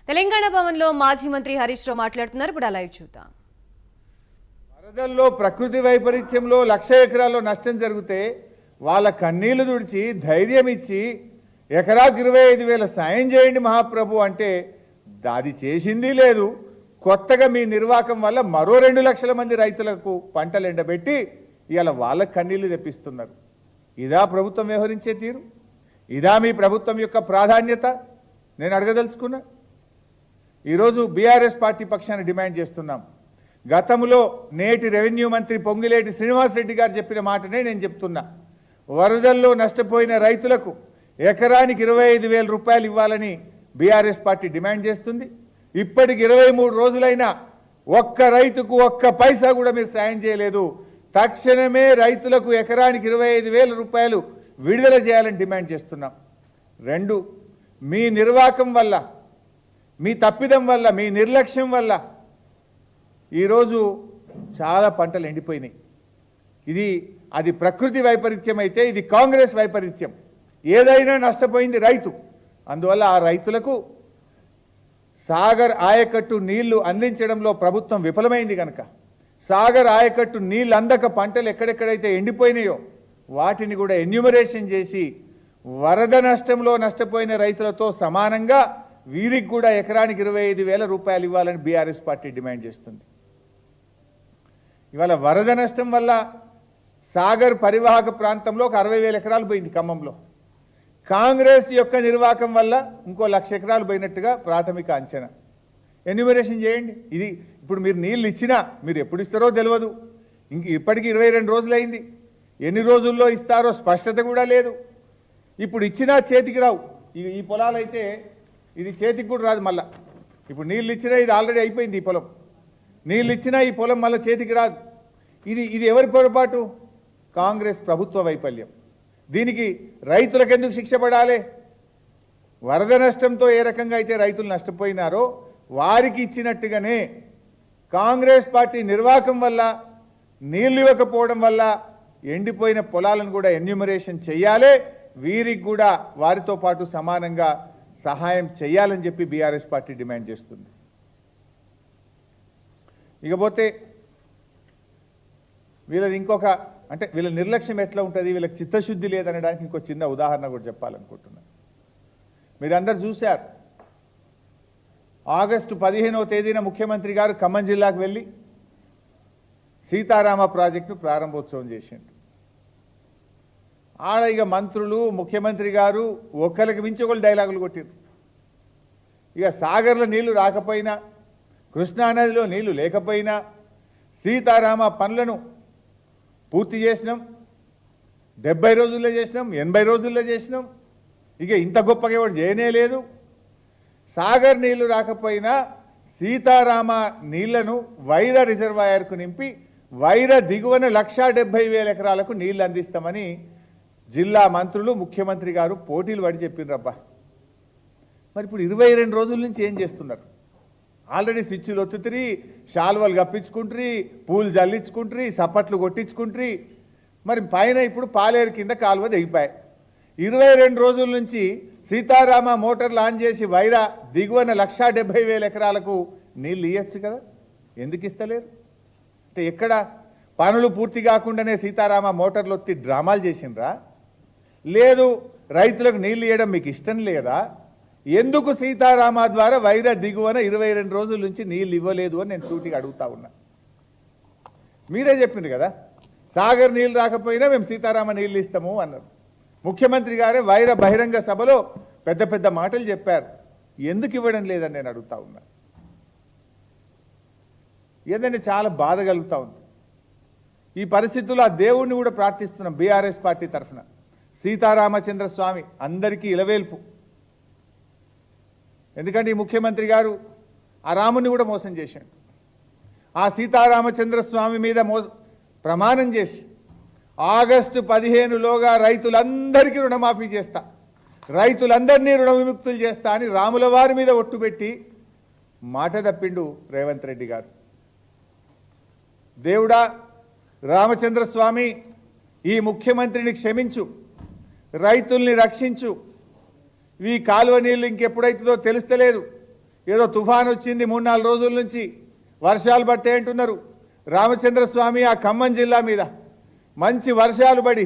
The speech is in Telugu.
తెలంగాణ భవన్లో మాజీ మంత్రి హరీష్ రావు మాట్లాడుతున్నారు. ఇప్పుడు లైవ్ చూద్దాం. వరదల్లో ప్రకృతి వైపరీత్యంలో 1,00,000 ఎకరాల్లో నష్టం జరిగితే వాళ్ళ కన్నీళ్లు తుడిచి ధైర్యం ఇచ్చి ఎకరాకు 25,000 సాయం చేయండి మహాప్రభు అంటే అది చేసింది లేదు. కొత్తగా మీ నిర్వాకం వల్ల మరో 2 లక్షల మంది రైతులకు పంటలు ఎండబెట్టి ఇవాళ వాళ్ళ కన్నీళ్లు తెప్పిస్తున్నారు. ఇదా ప్రభుత్వం వ్యవహరించే తీరు? ఇదా మీ ప్రభుత్వం యొక్క ప్రాధాన్యత? నేను అడగదలుచుకున్నా. ఈరోజు బీఆర్ఎస్ పార్టీ పక్షాన్ని డిమాండ్ చేస్తున్నాం. గతంలో నేటి రెవెన్యూ మంత్రి పొంగిలేటి శ్రీనివాసరెడ్డి గారు చెప్పిన మాటనే నేను చెప్తున్నా. వరదల్లో నష్టపోయిన రైతులకు ఎకరానికి 25,000 రూపాయలు ఇవ్వాలని బీఆర్ఎస్ పార్టీ డిమాండ్ చేస్తుంది. ఇప్పటికి 23 రోజులైనా ఒక్క రైతుకు ఒక్క పైసా కూడా మీరు సాయం చేయలేదు. తక్షణమే రైతులకు ఎకరానికి 25,000 రూపాయలు విడుదల చేయాలని డిమాండ్ చేస్తున్నాం. 2, మీ నిర్వాకం వల్ల, మీ తప్పిదం వల్ల, మీ నిర్లక్ష్యం వల్ల ఈరోజు చాలా పంటలు ఎండిపోయినాయి. అది ప్రకృతి వైపరీత్యం అయితే ఇది కాంగ్రెస్ వైపరీత్యం. ఏదైనా నష్టపోయింది రైతు. అందువల్ల ఆ రైతులకు సాగర్ ఆయకట్టు నీళ్లు అందించడంలో ప్రభుత్వం విఫలమైంది కనుక సాగర్ ఆయకట్టు నీళ్ళు అందక పంటలు ఎక్కడెక్కడైతే ఎండిపోయినాయో వాటిని కూడా ఎన్యూమరేషన్ చేసి వరద నష్టంలో నష్టపోయిన రైతులతో సమానంగా వీరికి కూడా ఎకరానికి 25,000 రూపాయలు ఇవ్వాలని బీఆర్ఎస్ పార్టీ డిమాండ్ చేస్తుంది. ఇవాళ వరద నష్టం వల్ల సాగర్ పరివాహక ప్రాంతంలో ఒక 60,000 ఎకరాలు పోయింది ఖమ్మంలో. కాంగ్రెస్ యొక్క నిర్వాకం వల్ల ఇంకో 1,00,000 ఎకరాలు పోయినట్టుగా ప్రాథమిక అంచనా. ఎన్యూమరేషన్ చేయండి. ఇది ఇప్పుడు మీరు నీళ్ళు ఇచ్చినా మీరు ఎప్పుడు ఇస్తారో తెలియదు. ఇప్పటికీ 22 రోజులైంది. ఎన్ని రోజుల్లో ఇస్తారో స్పష్టత కూడా లేదు. ఇప్పుడు ఇచ్చినా చేతికి రావు. ఈ పొలాలు అయితే ఇది చేతికి కూడా రాదు. మళ్ళా ఇప్పుడు నీళ్ళు ఇచ్చినా ఇది ఆల్రెడీ అయిపోయింది. ఈ పొలం నీళ్ళు ఇచ్చినా ఈ పొలం మళ్ళీ చేతికి రాదు. ఇది ఎవరి పొరపాటు? కాంగ్రెస్ ప్రభుత్వ వైఫల్యం. దీనికి రైతులకు ఎందుకు శిక్ష పడాలి? వరద నష్టంతో ఏ రకంగా అయితే రైతులు నష్టపోయినారో వారికి ఇచ్చినట్టుగానే కాంగ్రెస్ పార్టీ నిర్వాకం వల్ల, నీళ్లు ఇవ్వకపోవడం వల్ల ఎండిపోయిన పొలాలను కూడా ఎన్యూమరేషన్ చేయాలి. వీరికి కూడా వారితో పాటు సమానంగా సహాయం చేయాలని చెప్పి బీఆర్ఎస్ పార్టీ డిమాండ్ చేస్తుంది. ఇకపోతే వీళ్ళది ఇంకొక అంటే వీళ్ళ నిర్లక్ష్యం ఎట్లా ఉంటుంది, వీళ్ళకి చిత్తశుద్ధి లేదనడానికి ఇంకో చిన్న ఉదాహరణ కూడా చెప్పాలనుకుంటున్నాను. మీరందరూ చూశారు, ఆగస్టు 15వ తేదీన ముఖ్యమంత్రి గారు ఖమ్మం జిల్లాకు వెళ్ళి సీతారామ ప్రాజెక్టును ప్రారంభోత్సవం చేసిండు. ఆడ ఇక మంత్రులు, ముఖ్యమంత్రి గారు ఒకరికి మించి ఒకళ్ళు డైలాగులు కొట్టిరు. ఇక సాగర్లో నీళ్లు రాకపోయినా, కృష్ణానదిలో నీళ్లు లేకపోయినా సీతారామ పనులను పూర్తి చేసినాం. 70 రోజుల్లో చేసినాం, 80 రోజుల్లో చేసినాం. ఇక ఇంత గొప్పగా ఎవరు చేయనే లేదు. సాగర్ నీళ్లు రాకపోయినా సీతారామ నీళ్లను వైరా రిజర్వాయర్కు నింపి వైరా దిగువన 1,70,000 ఎకరాలకు నీళ్లు అందిస్తామని జిల్లా మంత్రులు, ముఖ్యమంత్రి గారు పోటీలు పడి చెప్పిండ్రబ్బా. మరి ఇప్పుడు 22 రోజుల నుంచి ఏం చేస్తున్నారు? ఆల్రెడీ స్విచ్లు ఒత్తుతిరి, శాల్వలు కప్పించుకుంటారు, పూలు జల్లించుకుంటారు, సప్పట్లు కొట్టించుకుంటారు. మరి పైన ఇప్పుడు పాలేరు కింద కాలువ దిగిపోయాయి. 22 రోజుల నుంచి సీతారామ మోటార్లు ఆన్ చేసి వైరా దిగువన 1,70,000 ఎకరాలకు నీళ్ళు ఇవ్వచ్చు కదా, ఎందుకు ఇస్తలేరు? అంటే ఎక్కడ పనులు పూర్తి కాకుండానే సీతారామ మోటార్లు ఒత్తి డ్రామాలు చేసిండ్రా? లేదు రైతులకు నీళ్ళు ఇవ్వడం మీకు ఇష్టం లేదా? ఎందుకు సీతారామ ద్వారా వైరా దిగువన 22 రోజుల నుంచి నీళ్ళు ఇవ్వలేదు అని నేను సూటిగా అడుగుతా ఉన్నా. మీరే చెప్పింది కదా, సాగర్ నీళ్ళు రాకపోయినా మేము సీతారామ నీళ్ళు ఇస్తాము అన్నారు. ముఖ్యమంత్రి గారే వైరా బహిరంగ సభలో పెద్ద పెద్ద మాటలు చెప్పారు. ఎందుకు ఇవ్వడం లేదని నేను అడుగుతా ఉన్నా. ఏదంటే చాలా బాధ కలుగుతా ఉంది. ఈ పరిస్థితుల్లో ఆ దేవుణ్ణి కూడా ప్రార్థిస్తున్నాం బీఆర్ఎస్ పార్టీ తరఫున. సీతారామచంద్ర స్వామి అందరికీ ఇలవేల్పు. ఎందుకంటే ఈ ముఖ్యమంత్రి గారు ఆ రాముని కూడా మోసం చేశాడు. ఆ సీతారామచంద్ర స్వామి మీద ప్రమాణం చేసి ఆగస్టు 15లోగా రైతులందరికీ రుణమాఫీ చేస్తా, రైతులందరినీ రుణ విముక్తులు చేస్తా అని రాముల వారి మీద ఒట్టుపెట్టి మాట తప్పిండు రేవంత్ రెడ్డి గారు. దేవుడా రామచంద్ర స్వామి, ఈ ముఖ్యమంత్రిని క్షమించు, రైతుల్ని రక్షించు, ఈ కాలువ నీళ్లు ఇంకెప్పుడైతుందో తెలుస్తలేదు, ఏదో తుఫాన్ వచ్చింది 3-4 రోజుల నుంచి వర్షాలు పడతాయి అంటున్నారు. రామచంద్ర స్వామి ఆ ఖమ్మం జిల్లా మీద మంచి వర్షాలు పడి